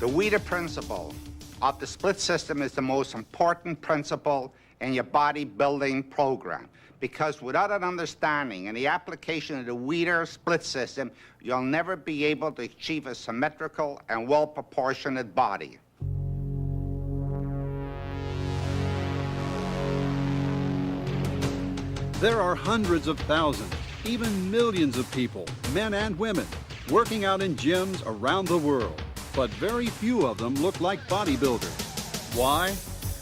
The Weider principle of the split system is the most important principle in your bodybuilding program, because without an understanding and the application of the Weider split system, you'll never be able to achieve a symmetrical and well-proportionate body. There are hundreds of thousands, even millions of people, men and women, working out in gyms around the world, but very few of them look like bodybuilders. Why?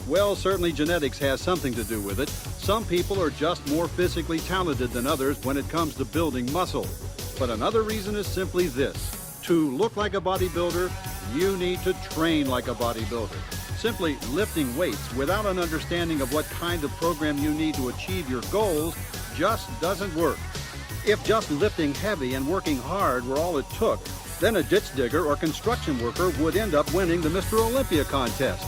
Well, certainly genetics has something to do with it. Some people are just more physically talented than others when it comes to building muscle. But another reason is simply this: to look like a bodybuilder, you need to train like a bodybuilder. Simply lifting weights without an understanding of what kind of program you need to achieve your goals just doesn't work. If just lifting heavy and working hard were all it took, then a ditch digger or construction worker would end up winning the Mr. Olympia contest.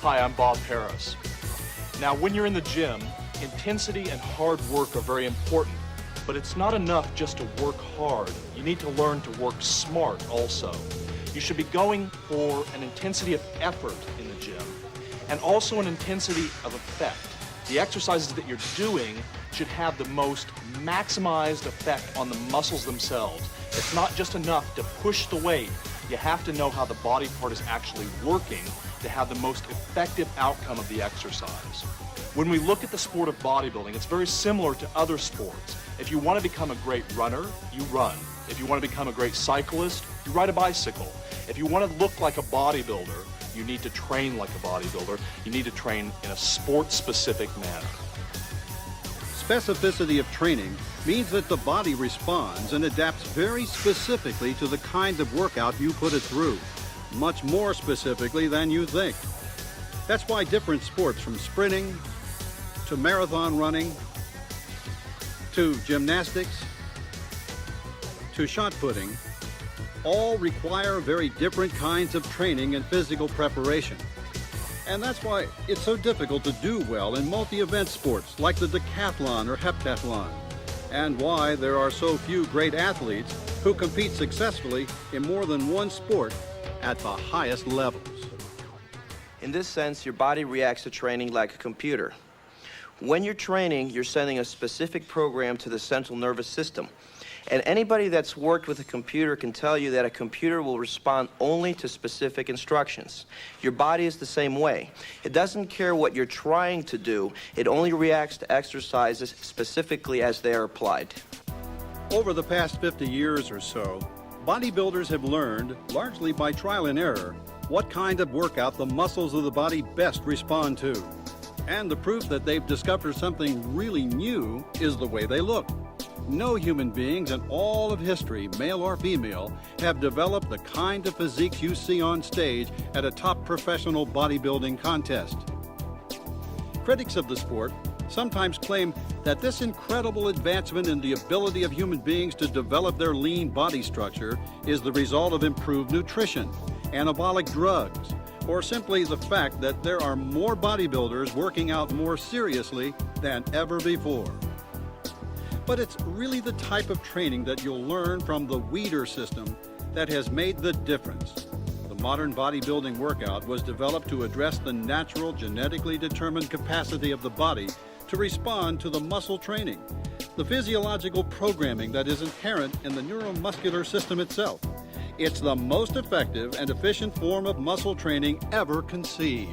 Hi, I'm Bob Harris. Now, when you're in the gym, intensity and hard work are very important, but it's not enough just to work hard. You need to learn to work smart also. You should be going for an intensity of effort in the gym and also an intensity of effect. The exercises that you're doing should have the most maximized effect on the muscles themselves. It's not just enough to push the weight. You have to know how the body part is actually working to have the most effective outcome of the exercise. When we look at the sport of bodybuilding, it's very similar to other sports. If you want to become a great runner, you run. If you want to become a great cyclist, you ride a bicycle. If you want to look like a bodybuilder, you need to train like a bodybuilder. You need to train in a sport-specific manner. Specificity of training means that the body responds and adapts very specifically to the kind of workout you put it through, much more specifically than you think. That's why different sports, from sprinting to marathon running to gymnastics to shot putting, all require very different kinds of training and physical preparation. And that's why it's so difficult to do well in multi-event sports like the decathlon or heptathlon, and why there are so few great athletes who compete successfully in more than one sport at the highest levels. In this sense, your body reacts to training like a computer. When you're training, you're sending a specific program to the central nervous system. And anybody that's worked with a computer can tell you that a computer will respond only to specific instructions. Your body is the same way. It doesn't care what you're trying to do. It only reacts to exercises specifically as they are applied. Over the past 50 years or so, bodybuilders have learned, largely by trial and error, what kind of workout the muscles of the body best respond to. And the proof that they've discovered something really new is the way they look. No human beings in all of history, male or female, have developed the kind of physiques you see on stage at a top professional bodybuilding contest. Critics of the sport sometimes claim that this incredible advancement in the ability of human beings to develop their lean body structure is the result of improved nutrition, anabolic drugs, or simply the fact that there are more bodybuilders working out more seriously than ever before. But it's really the type of training that you'll learn from the Weider system that has made the difference. The modern bodybuilding workout was developed to address the natural, genetically determined capacity of the body to respond to the muscle training, the physiological programming that is inherent in the neuromuscular system itself. It's the most effective and efficient form of muscle training ever conceived.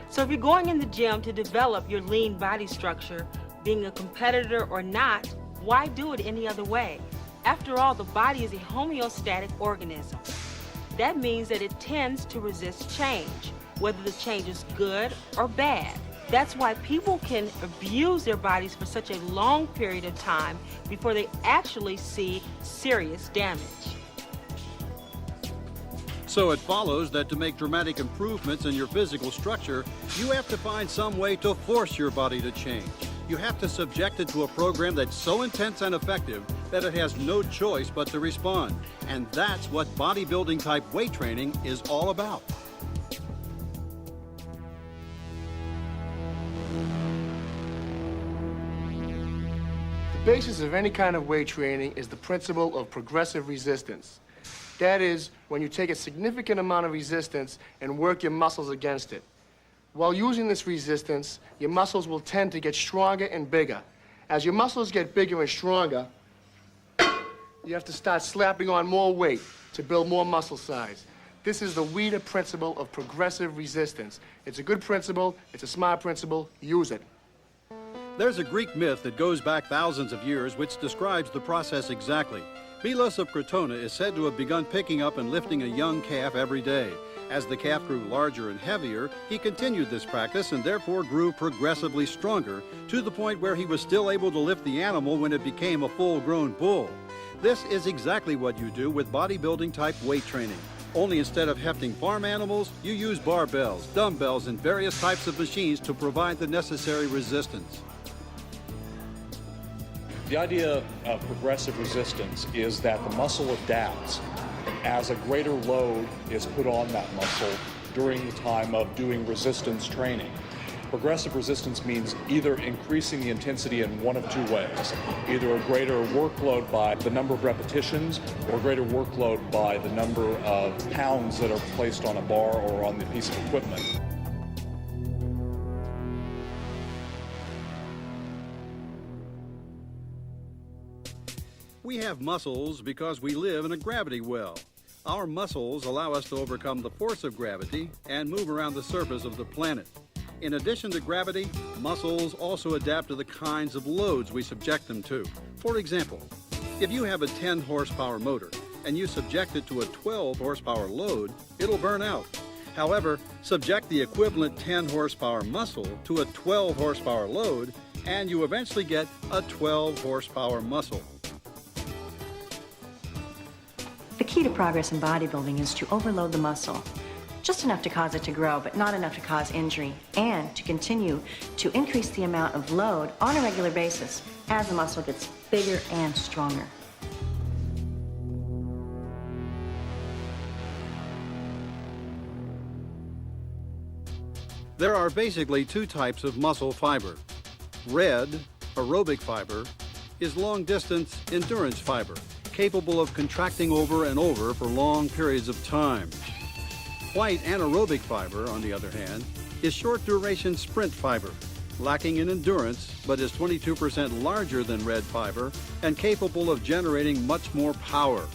So if you're going in the gym to develop your lean body structure, being a competitor or not, why do it any other way? After all, the body is a homeostatic organism. That means that it tends to resist change, whether the change is good or bad. That's why people can abuse their bodies for such a long period of time before they actually see serious damage. So it follows that to make dramatic improvements in your physical structure, you have to find some way to force your body to change. You have to subject it to a program that's so intense and effective that it has no choice but to respond. And that's what bodybuilding type weight training is all about. basis of any kind of weight training is the principle of progressive resistance. That is, when you take a significant amount of resistance and work your muscles against it. While using this resistance, your muscles will tend to get stronger and bigger. As your muscles get bigger and stronger, you have to start slapping on more weight to build more muscle size. This is the Weider principle of progressive resistance. It's a good principle, it's a smart principle, use it. There's a Greek myth that goes back thousands of years which describes the process exactly. Milos of Crotona is said to have begun picking up and lifting a young calf every day. As the calf grew larger and heavier, he continued this practice and therefore grew progressively stronger to the point where he was still able to lift the animal when it became a full-grown bull. This is exactly what you do with bodybuilding type weight training. Only instead of hefting farm animals, you use barbells, dumbbells, and various types of machines to provide the necessary resistance. The idea of progressive resistance is that the muscle adapts as a greater load is put on that muscle during the time of doing resistance training. Progressive resistance means either increasing the intensity in one of two ways, either a greater workload by the number of repetitions or greater workload by the number of pounds that are placed on a bar or on the piece of equipment. We have muscles because we live in a gravity well. Our muscles allow us to overcome the force of gravity and move around the surface of the planet. In addition to gravity, muscles also adapt to the kinds of loads we subject them to. For example, if you have a 10 horsepower motor and you subject it to a 12 horsepower load, it'll burn out. However, subject the equivalent 10 horsepower muscle to a 12 horsepower load and you eventually get a 12 horsepower muscle. The key to progress in bodybuilding is to overload the muscle. Just enough to cause it to grow, but not enough to cause injury, and to continue to increase the amount of load on a regular basis as the muscle gets bigger and stronger. There are basically two types of muscle fiber. Red, aerobic fiber, is long-distance endurance fiber, capable of contracting over and over for long periods of time. White anaerobic fiber, on the other hand, is short-duration sprint fiber, lacking in endurance, but is 22% larger than red fiber and capable of generating much more power.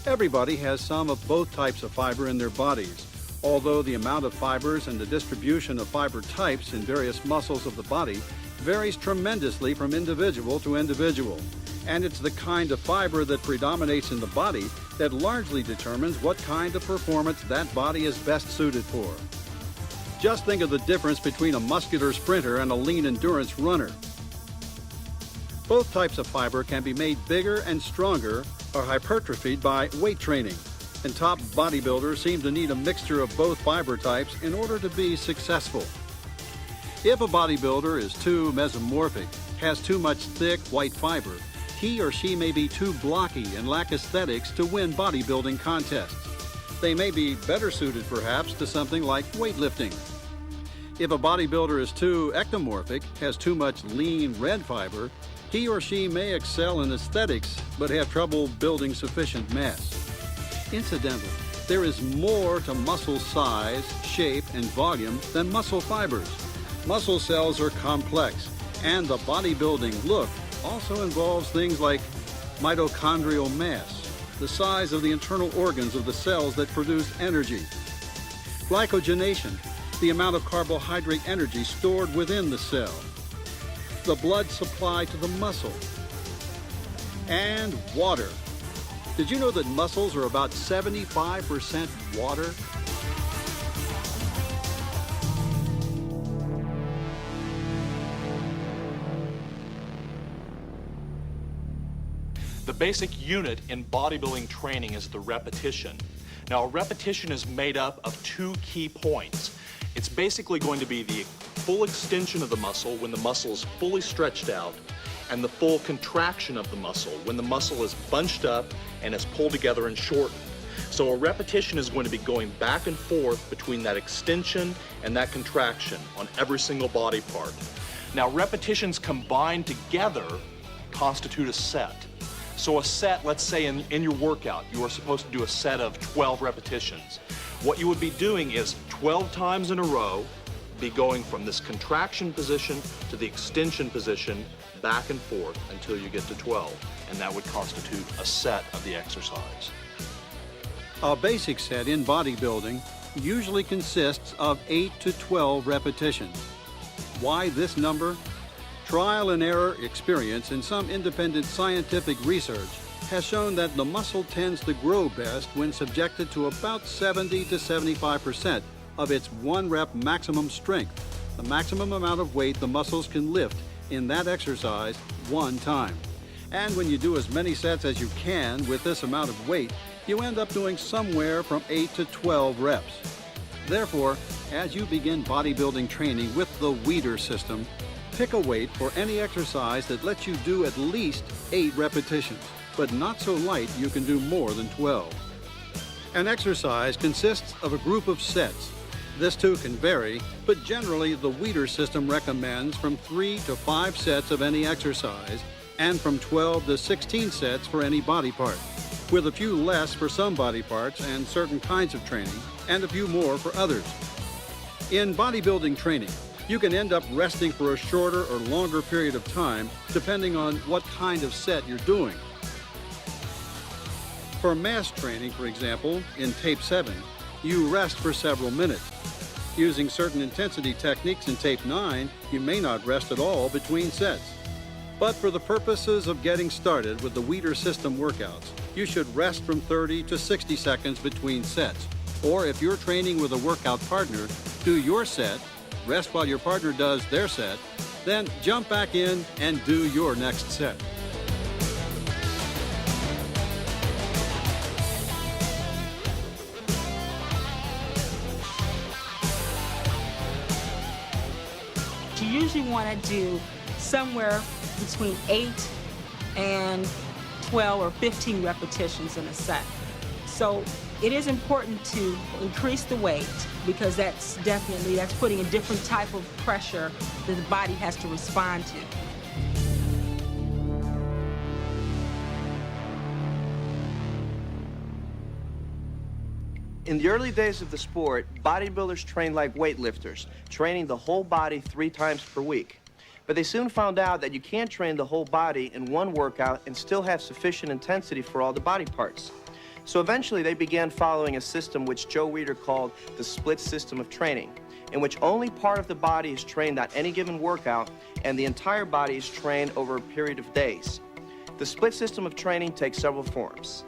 Everybody has some of both types of fiber in their bodies, although the amount of fibers and the distribution of fiber types in various muscles of the body varies tremendously from individual to individual. And it's the kind of fiber that predominates in the body that largely determines what kind of performance that body is best suited for. Just think of the difference between a muscular sprinter and a lean endurance runner. Both types of fiber can be made bigger and stronger or hypertrophied by weight training, and top bodybuilders seem to need a mixture of both fiber types in order to be successful. If a bodybuilder is too mesomorphic, has too much thick white fiber, he or she may be too blocky and lack aesthetics to win bodybuilding contests. They may be better suited, perhaps, to something like weightlifting. If a bodybuilder is too ectomorphic, has too much lean red fiber, he or she may excel in aesthetics, but have trouble building sufficient mass. Incidentally, there is more to muscle size, shape, and volume than muscle fibers. Muscle cells are complex, and the bodybuilding look also involves things like mitochondrial mass, the size of the internal organs of the cells that produce energy, glycogenation, the amount of carbohydrate energy stored within the cell, the blood supply to the muscle, and water. Did you know that muscles are about 75% water? The basic unit in bodybuilding training is the repetition. Now, a repetition is made up of two key points. It's basically going to be the full extension of the muscle when the muscle is fully stretched out, and the full contraction of the muscle when the muscle is bunched up and is pulled together and shortened. So a repetition is going to be going back and forth between that extension and that contraction on every single body part. Now, repetitions combined together constitute a set. So a set, let's say in your workout, you are supposed to do a set of 12 repetitions. What you would be doing is 12 times in a row, be going from this contraction position to the extension position, back and forth until you get to 12. And that would constitute a set of the exercise. A basic set in bodybuilding usually consists of 8 to 12 repetitions. Why this number? Trial and error experience and some independent scientific research has shown that the muscle tends to grow best when subjected to about 70 to 75% of its 1 rep maximum strength, the maximum amount of weight the muscles can lift in that exercise one time. And when you do as many sets as you can with this amount of weight, you end up doing somewhere from 8 to 12 reps. Therefore, as you begin bodybuilding training with the Weider system, pick a weight for any exercise that lets you do at least 8 repetitions, but not so light you can do more than 12. An exercise consists of a group of sets. This too can vary, but generally the Weider system recommends from 3 to 5 sets of any exercise and from 12 to 16 sets for any body part, with a few less for some body parts and certain kinds of training, and a few more for others. In bodybuilding training, you can end up resting for a shorter or longer period of time depending on what kind of set you're doing. For mass training, for example, in tape 7, you rest for several minutes. Using certain intensity techniques in tape 9, you may not rest at all between sets. But for the purposes of getting started with the Weider system workouts, you should rest from 30 to 60 seconds between sets. Or if you're training with a workout partner, do your set, rest while your partner does their set, then jump back in and do your next set. You usually want to do somewhere between 8 and 12 or 15 repetitions in a set. So it is important to increase the weight because that's putting a different type of pressure that the body has to respond to. In the early days of the sport, bodybuilders trained like weightlifters, training the whole body 3 times per week. But they soon found out that you can't train the whole body in one workout and still have sufficient intensity for all the body parts. So eventually they began following a system which Joe Weider called the split system of training, in which only part of the body is trained on any given workout and the entire body is trained over a period of days. The split system of training takes several forms.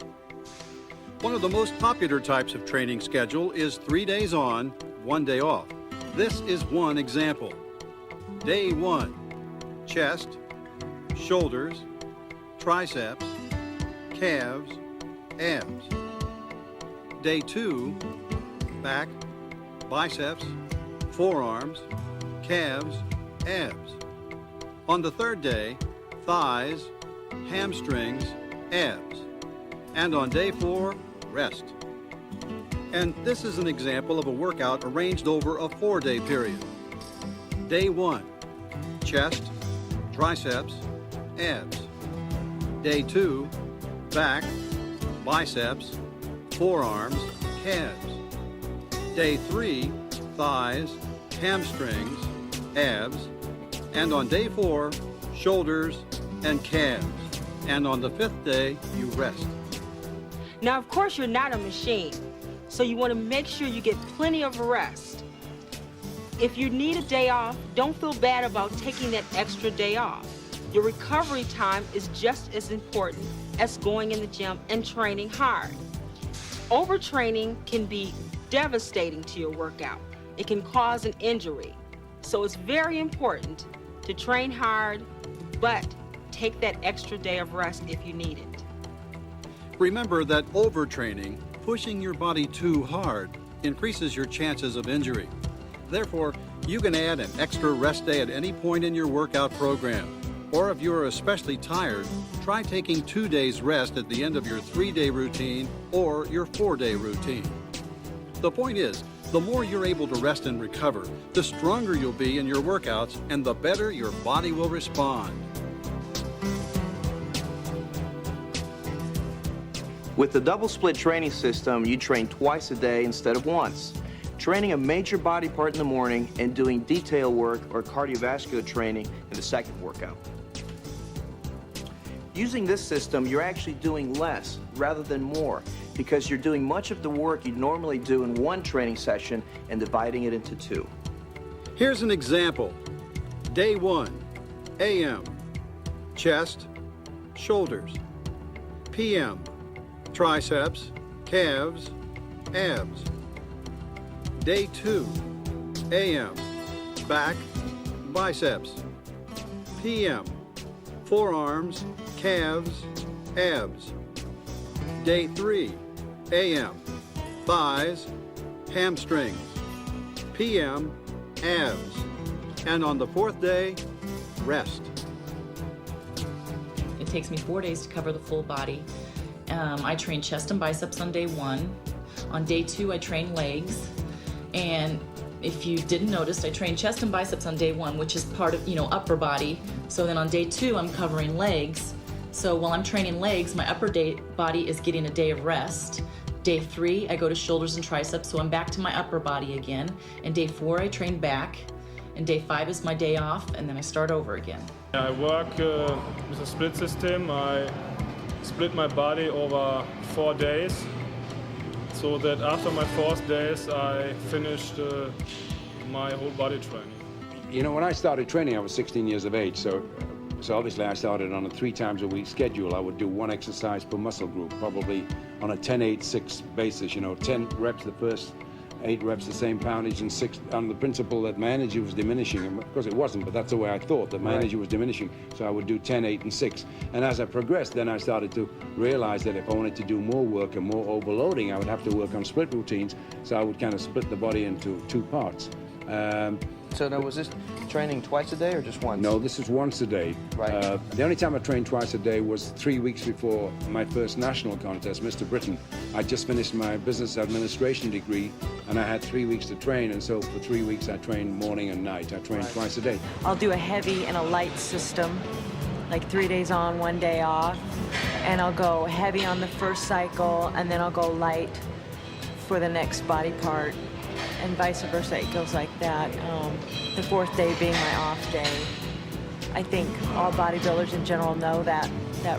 One of the most popular types of training schedule is 3 days on, 1 day off. This is one example. Day 1, chest, shoulders, triceps, calves, abs. Day 2, back, biceps, forearms, calves, abs. On the 3rd day, thighs, hamstrings, abs. And on day 4, rest. And this is an example of a workout arranged over a 4-day period. Day 1, chest, triceps, abs. Day 2, back, biceps, forearms, calves. Day 3, thighs, hamstrings, abs. And on day 4, shoulders and calves. And on the 5th day, you rest. Now, of course, you're not a machine, so you want to make sure you get plenty of rest. If you need a day off, don't feel bad about taking that extra day off. Your recovery time is just as important as going in the gym and training hard. Overtraining can be devastating to your workout. It can cause an injury. So it's very important to train hard, but take that extra day of rest if you need it. Remember that overtraining, pushing your body too hard, increases your chances of injury. Therefore, you can add an extra rest day at any point in your workout program. Or if you're especially tired, try taking 2 days rest at the end of your 3-day routine or your 4-day routine. The point is, the more you're able to rest and recover, the stronger you'll be in your workouts and the better your body will respond. With the double split training system, you train twice a day instead of once. Training a major body part in the morning and doing detail work or cardiovascular training in the second workout. Using this system, you're actually doing less rather than more because you're doing much of the work you'd normally do in one training session and dividing it into two. Here's an example. Day 1, AM, chest, shoulders. PM, triceps, calves, abs. Day 2, AM, back, biceps. PM, forearms, calves, abs. Day 3, AM, thighs, hamstrings. PM, abs. And on the 4th day, rest. It takes me 4 days to cover the full body. I train chest and biceps on day 1. On day 2, I train legs. And if you didn't notice, I train chest and biceps on day 1, which is part of, upper body. So then on day 2, I'm covering legs. So while I'm training legs, my upper body is getting a day of rest. Day 3, I go to shoulders and triceps, so I'm back to my upper body again. And day 4, I train back. And day 5 is my day off, and then I start over again. I work with a split system. I split my body over 4 days, so that after my 4th days, I finished my whole body training. When I started training, I was 16 years of age, so obviously I started on a 3 times a week schedule. I would do 1 exercise per muscle group, probably on a 10-8-6 basis, 10 reps the first 8 reps the same poundage, and 6 on the principle that my energy was diminishing. And of course it wasn't, but that's the way I thought, that my energy was diminishing. So I would do 10, 8, and 6. And as I progressed, then I started to realize that if I wanted to do more work and more overloading, I would have to work on split routines. So I would kind of split the body into 2 parts. So now, was this training twice a day or just once? No, this is once a day. Right. The only time I trained twice a day was 3 weeks before my first national contest, Mr. Britain. I just finished my business administration degree, and I had 3 weeks to train, and so for 3 weeks I trained morning and night. I trained twice a day. I'll do a heavy and a light system, like 3 days on, 1 day off, and I'll go heavy on the first cycle, and then I'll go light for the next body part. And vice versa, it goes like that. The 4th day being my off day. I think all bodybuilders in general know that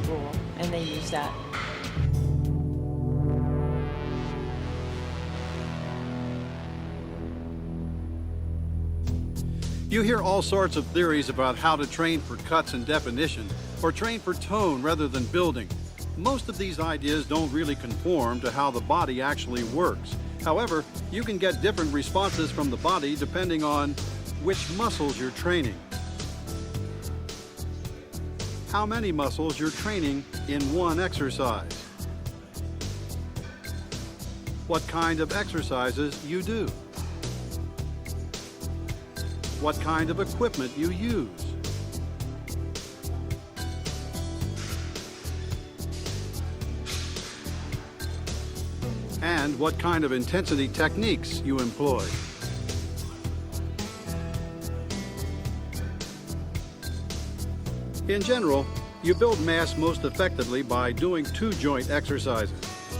rule, and they use that. You hear all sorts of theories about how to train for cuts and definition, or train for tone rather than building. Most of these ideas don't really conform to how the body actually works. However, you can get different responses from the body depending on which muscles you're training, how many muscles you're training in one exercise, what kind of exercises you do, what kind of equipment you use, and what kind of intensity techniques you employ. In general, you build mass most effectively by doing 2-joint exercises,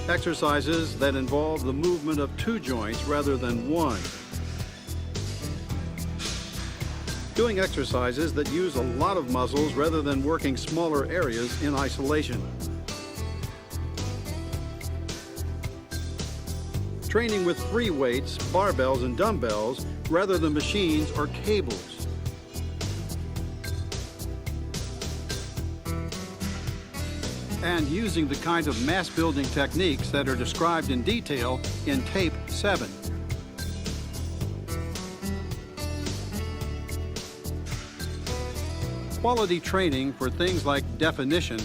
exercises that involve the movement of 2 joints rather than 1. Doing exercises that use a lot of muscles rather than working smaller areas in isolation. Training with free weights, barbells, and dumbbells rather than machines or cables. And using the kind of mass-building techniques that are described in detail in Tape 7. Quality training for things like definition,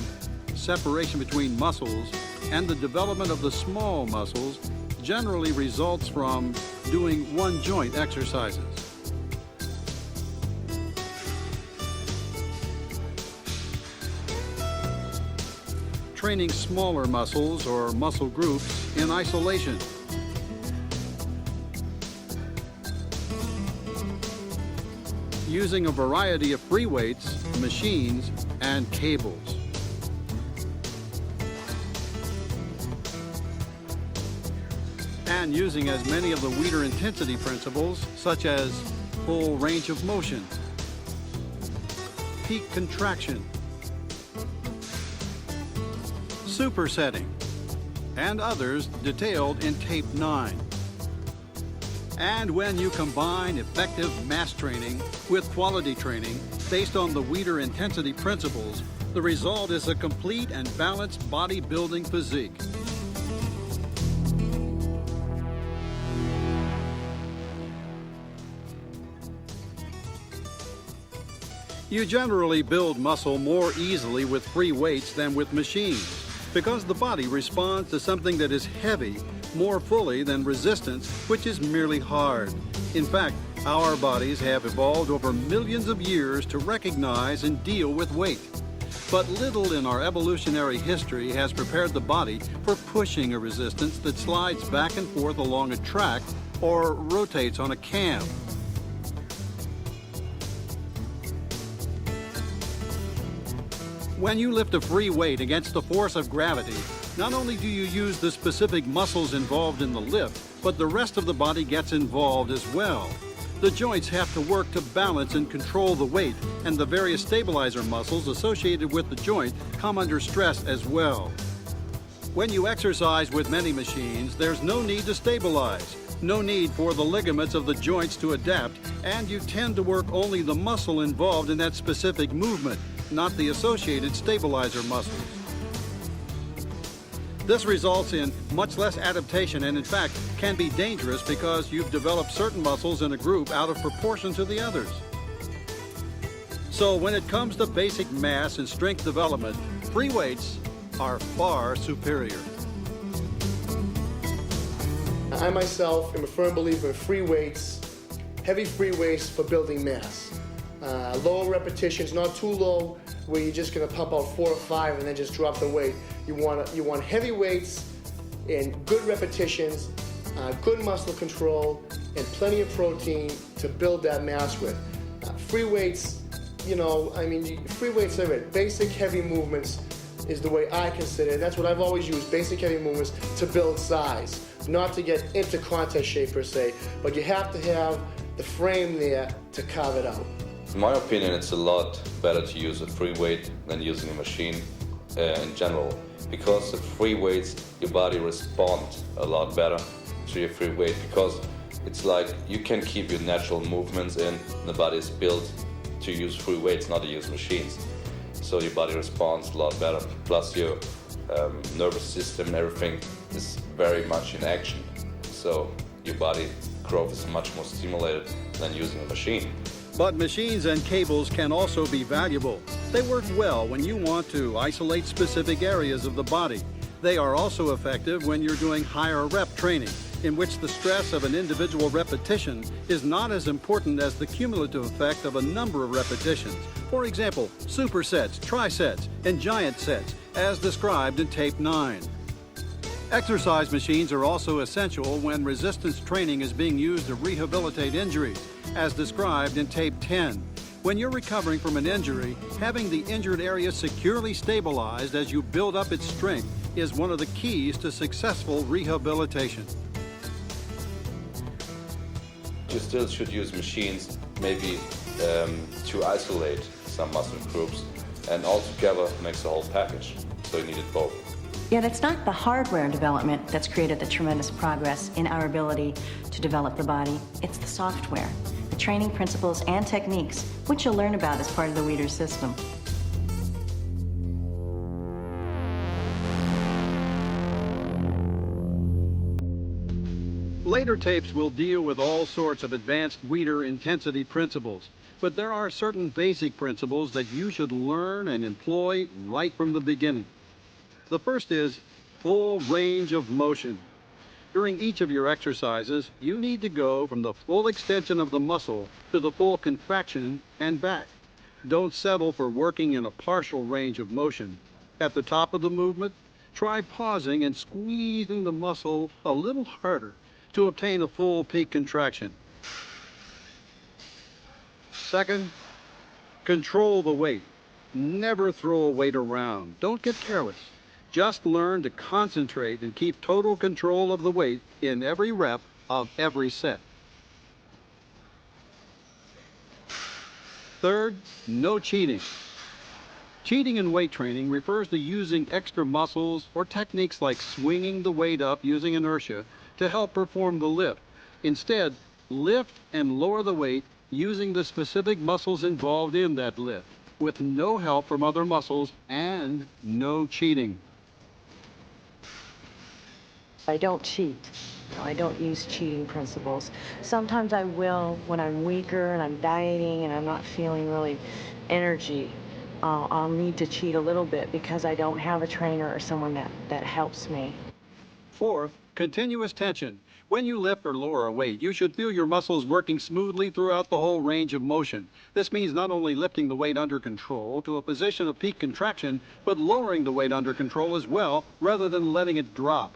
separation between muscles, and the development of the small muscles generally results from doing 1-joint exercises. Training smaller muscles or muscle groups in isolation. Using a variety of free weights, machines, and cables. and using as many of the Weider intensity principles, such as full range of motion, peak contraction, supersetting, and others detailed in Tape 9. And when you combine effective mass training with quality training based on the Weider intensity principles, the result is a complete and balanced bodybuilding physique. You generally build muscle more easily with free weights than with machines, because the body responds to something that is heavy more fully than resistance, which is merely hard. In fact, our bodies have evolved over millions of years to recognize and deal with weight. But little in our evolutionary history has prepared the body for pushing a resistance that slides back and forth along a track or rotates on a cam. When you lift a free weight against the force of gravity, not only do you use the specific muscles involved in the lift, but the rest of the body gets involved as well. The joints have to work to balance and control the weight, and the various stabilizer muscles associated with the joint come under stress as well. When you exercise with many machines, there's no need to stabilize, no need for the ligaments of the joints to adapt, and you tend to work only the muscle involved in that specific movement, not the associated stabilizer muscles. This results in much less adaptation and in fact can be dangerous because you've developed certain muscles in a group out of proportion to the others. So when it comes to basic mass and strength development, free weights are far superior. I myself am a firm believer in free weights, heavy free weights for building mass. Low repetitions, not too low, where you're just gonna pump out 4 or 5 and then just drop the weight. You want heavy weights and good repetitions, good muscle control, and plenty of protein to build that mass with. Free weights, free weights are it. Basic heavy movements is the way I consider it. That's what I've always used, basic heavy movements to build size, not to get into contest shape per se, but you have to have the frame there to carve it out. In my opinion, it's a lot better to use a free weight than using a machine in general, because with free weights, your body responds a lot better to your free weight, because it's like you can keep your natural movements in, and the body is built to use free weights, not to use machines. So your body responds a lot better, plus your nervous system and everything is very much in action. So your body growth is much more stimulated than using a machine. But machines and cables can also be valuable. They work well when you want to isolate specific areas of the body. They are also effective when you're doing higher rep training, in which the stress of an individual repetition is not as important as the cumulative effect of a number of repetitions. For example, supersets, trisets, and giant sets, as described in Tape 9. Exercise machines are also essential when resistance training is being used to rehabilitate injuries, as described in Tape 10. When you're recovering from an injury, having the injured area securely stabilized as you build up its strength is one of the keys to successful rehabilitation. You still should use machines maybe to isolate some muscle groups, and altogether makes a whole package, so you need it both. Yet it's not the hardware development that's created the tremendous progress in our ability to develop the body. It's the software, the training principles and techniques, which you'll learn about as part of the Weider system. Later tapes will deal with all sorts of advanced Weider intensity principles, but there are certain basic principles that you should learn and employ right from the beginning. The first is full range of motion. During each of your exercises, you need to go from the full extension of the muscle to the full contraction and back. Don't settle for working in a partial range of motion. At the top of the movement, try pausing and squeezing the muscle a little harder to obtain a full peak contraction. Second, control the weight. Never throw a weight around. Don't get careless. Just learn to concentrate and keep total control of the weight in every rep of every set. Third, no cheating. Cheating in weight training refers to using extra muscles or techniques like swinging the weight up using inertia to help perform the lift. Instead, lift and lower the weight using the specific muscles involved in that lift, with no help from other muscles and no cheating. I don't cheat. I don't use cheating principles. Sometimes I will when I'm weaker and I'm dieting and I'm not feeling really energy. I'll need to cheat a little bit because I don't have a trainer or someone that helps me. Fourth, continuous tension. When you lift or lower a weight, you should feel your muscles working smoothly throughout the whole range of motion. This means not only lifting the weight under control to a position of peak contraction, but lowering the weight under control as well, rather than letting it drop.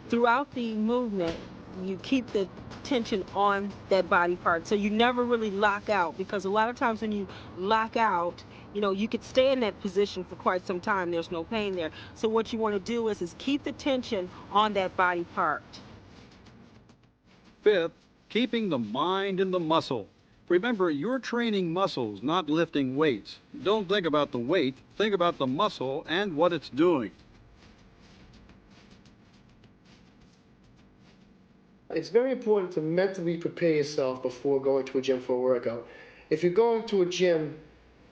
Throughout the movement, you keep the tension on that body part, so you never really lock out, because a lot of times when you lock out, you could stay in that position for quite some time. There's no pain there. So what you want to do is keep the tension on that body part. Fifth, keeping the mind in the muscle. Remember, you're training muscles, not lifting weights. Don't think about the weight, think about the muscle and what it's doing. It's very important to mentally prepare yourself before going to a gym for a workout. If you're going to a gym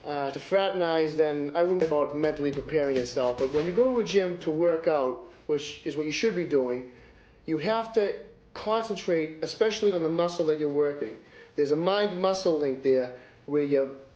to fraternize, then I wouldn't think about mentally preparing yourself. But when you go to a gym to work out, which is what you should be doing, you have to concentrate, especially on the muscle that you're working. There's a mind-muscle link there where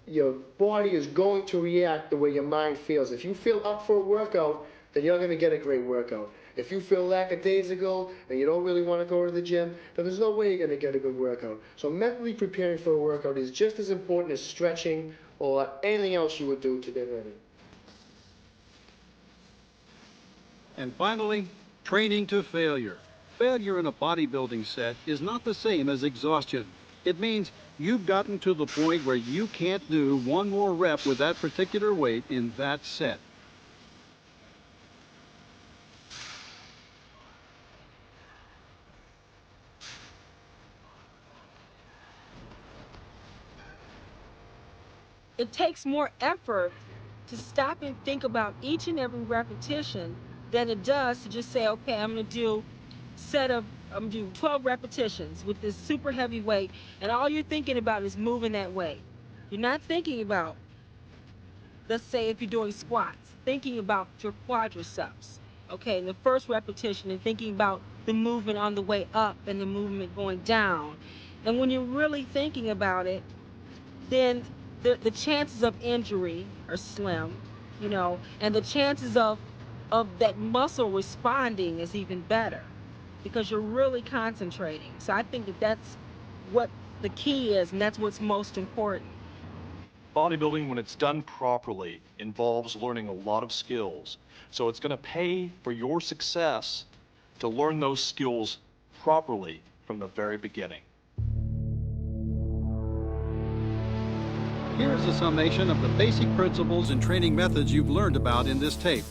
your body is going to react the way your mind feels. If you feel up for a workout, then you're going to get a great workout. If you feel lackadaisical and you don't really want to go to the gym, then there's no way you're going to get a good workout. So mentally preparing for a workout is just as important as stretching or anything else you would do to get ready. And finally, training to failure. Failure in a bodybuilding set is not the same as exhaustion. It means you've gotten to the point where you can't do one more rep with that particular weight in that set. It takes more effort to stop and think about each and every repetition than it does to just say, okay, I'm going to do 12 repetitions with this super heavy weight, and all you're thinking about is moving that weight. You're not thinking about, let's say if you're doing squats, thinking about your quadriceps, okay, in the first repetition, and thinking about the movement on the way up and the movement going down. And when you're really thinking about it, then the chances of injury are slim, and the chances of that muscle responding is even better because you're really concentrating. So I think that's what the key is, and that's what's most important. Bodybuilding, when it's done properly, involves learning a lot of skills. So it's going to pay for your success to learn those skills properly from the very beginning. Here's a summation of the basic principles and training methods you've learned about in this tape.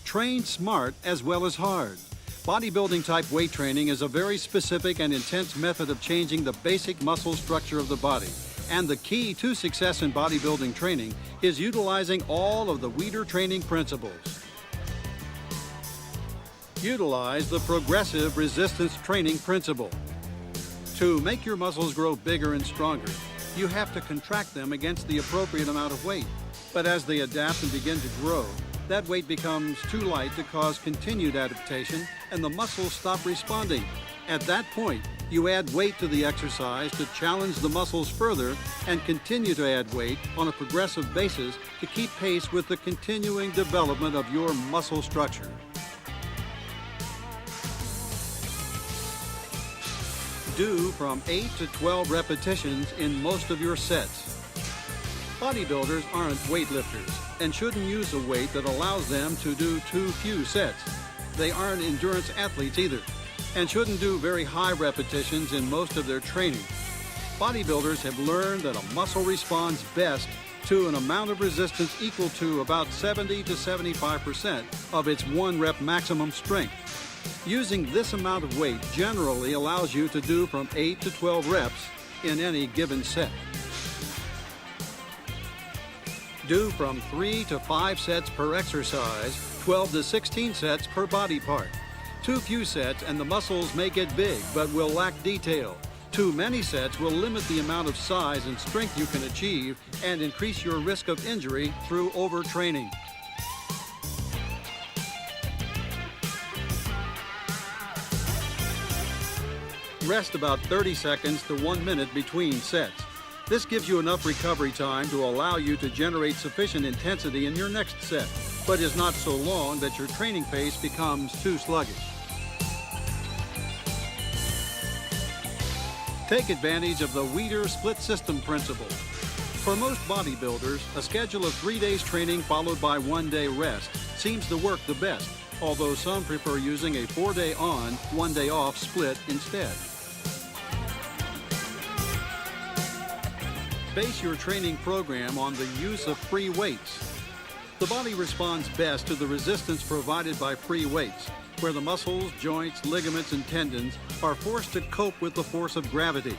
Train smart as well as hard. Bodybuilding type weight training is a very specific and intense method of changing the basic muscle structure of the body. And the key to success in bodybuilding training is utilizing all of the Weider training principles. Utilize the progressive resistance training principle. To make your muscles grow bigger and stronger, you have to contract them against the appropriate amount of weight. But as they adapt and begin to grow, that weight becomes too light to cause continued adaptation and the muscles stop responding. At that point, you add weight to the exercise to challenge the muscles further and continue to add weight on a progressive basis to keep pace with the continuing development of your muscle structure. Do from 8 to 12 repetitions in most of your sets. Bodybuilders aren't weightlifters and shouldn't use a weight that allows them to do too few sets. They aren't endurance athletes either and shouldn't do very high repetitions in most of their training. Bodybuilders have learned that a muscle responds best to an amount of resistance equal to about 70 to 75% of its 1 rep maximum strength. Using this amount of weight generally allows you to do from 8 to 12 reps in any given set. Do from 3 to 5 sets per exercise, 12 to 16 sets per body part. Too few sets and the muscles may get big but will lack detail. Too many sets will limit the amount of size and strength you can achieve and increase your risk of injury through overtraining. Rest about 30 seconds to 1 minute between sets. This gives you enough recovery time to allow you to generate sufficient intensity in your next set, but is not so long that your training pace becomes too sluggish. Take advantage of the Weider split system principle. For most bodybuilders, a schedule of 3 days training followed by 1 day rest seems to work the best, although some prefer using a 4-day on, 1 day off split instead. Base your training program on the use of free weights. The body responds best to the resistance provided by free weights, where the muscles, joints, ligaments, and tendons are forced to cope with the force of gravity.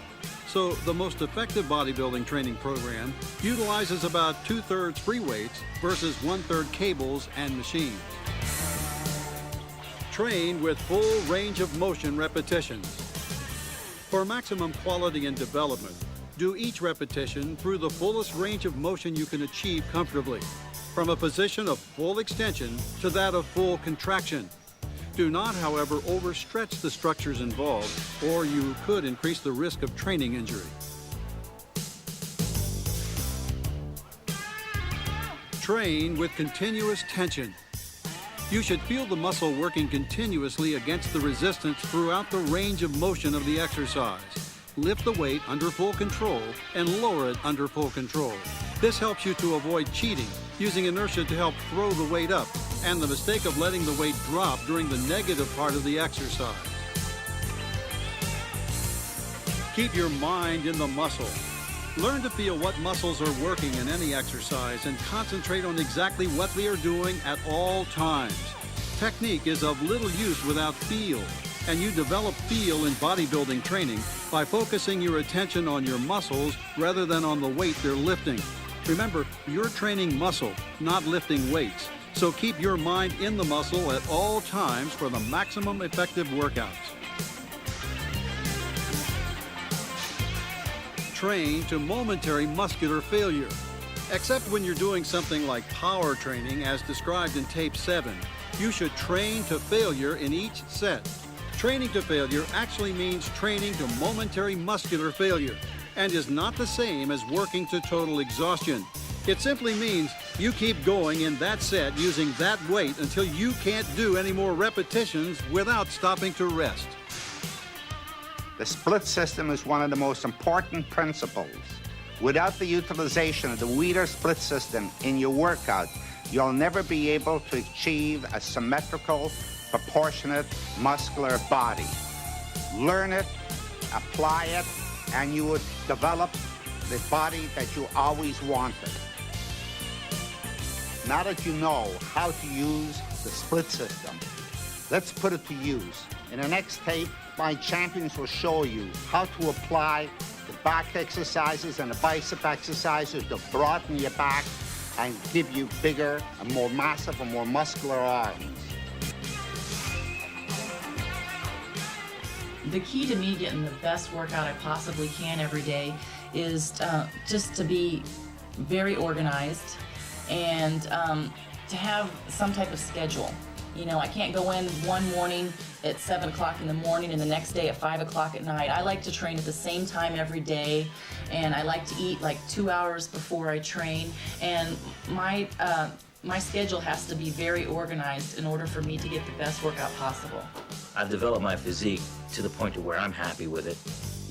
So the most effective bodybuilding training program utilizes about 2/3 free weights versus 1/3 cables and machines. Train with full range of motion repetitions. For maximum quality and development, do each repetition through the fullest range of motion you can achieve comfortably, from a position of full extension to that of full contraction. Do not, however, overstretch the structures involved, or you could increase the risk of training injury. Train with continuous tension. You should feel the muscle working continuously against the resistance throughout the range of motion of the exercise. Lift the weight under full control and lower it under full control. This helps you to avoid cheating, using inertia to help throw the weight up, and the mistake of letting the weight drop during the negative part of the exercise. Keep your mind in the muscle. Learn to feel what muscles are working in any exercise and concentrate on exactly what they are doing at all times. Technique is of little use without feel, and you develop feel in bodybuilding training by focusing your attention on your muscles rather than on the weight they're lifting. Remember, you're training muscle, not lifting weights, so keep your mind in the muscle at all times for the maximum effective workouts. Train to momentary muscular failure. Except when you're doing something like power training as described in tape 7, you should train to failure in each set. Training to failure actually means training to momentary muscular failure and is not the same as working to total exhaustion. It simply means you keep going in that set using that weight until you can't do any more repetitions without stopping to rest. The split system is one of the most important principles. Without the utilization of the Weider split system in your workout, you'll never be able to achieve a symmetrical, proportionate, muscular body. Learn it, apply it, and you would develop the body that you always wanted. Now that you know how to use the split system, let's put it to use. In the next tape, my champions will show you how to apply the back exercises and the bicep exercises to broaden your back and give you bigger and more massive and more muscular arms. The key to me getting the best workout I possibly can every day is just to be very organized and to have some type of schedule. You know, I can't go in one morning at 7 o'clock in the morning and the next day at 5 o'clock at night. I like to train at the same time every day, and I like to eat like 2 hours before I train. And my schedule has to be very organized in order for me to get the best workout possible. I've developed my physique to the point to where I'm happy with it,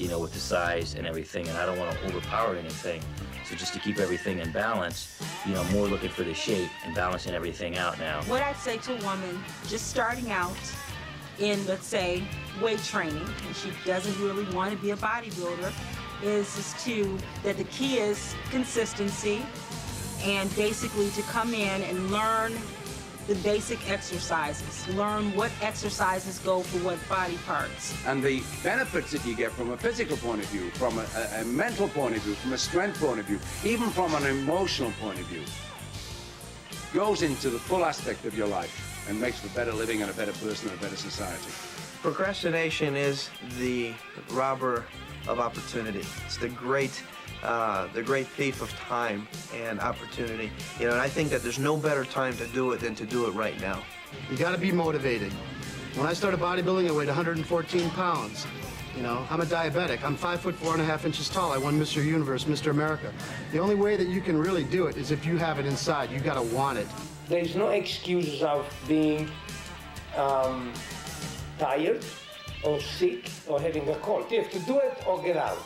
you know, with the size and everything, and I don't want to overpower anything. So just to keep everything in balance, you know, more looking for the shape and balancing everything out now. What I'd say to a woman just starting out in, let's say, weight training, and she doesn't really want to be a bodybuilder, is that the key is consistency, and basically to come in and learn the basic exercises, learn what exercises go for what body parts. And the benefits that you get from a physical point of view, from a mental point of view, from a strength point of view, even from an emotional point of view, goes into the full aspect of your life and makes for better living and a better person and a better society. Procrastination is the robber of opportunity. It's the great thief of time and opportunity. You know, and I think that there's no better time to do it than to do it right now. You gotta be motivated. When I started bodybuilding, I weighed 114 pounds. You know, I'm a diabetic. I'm 5 foot 4.5 inches tall. I won Mr. Universe, Mr. America. The only way that you can really do it is if you have it inside. You gotta want it. There's no excuses of being tired or sick or having a cold. You have to do it or get out.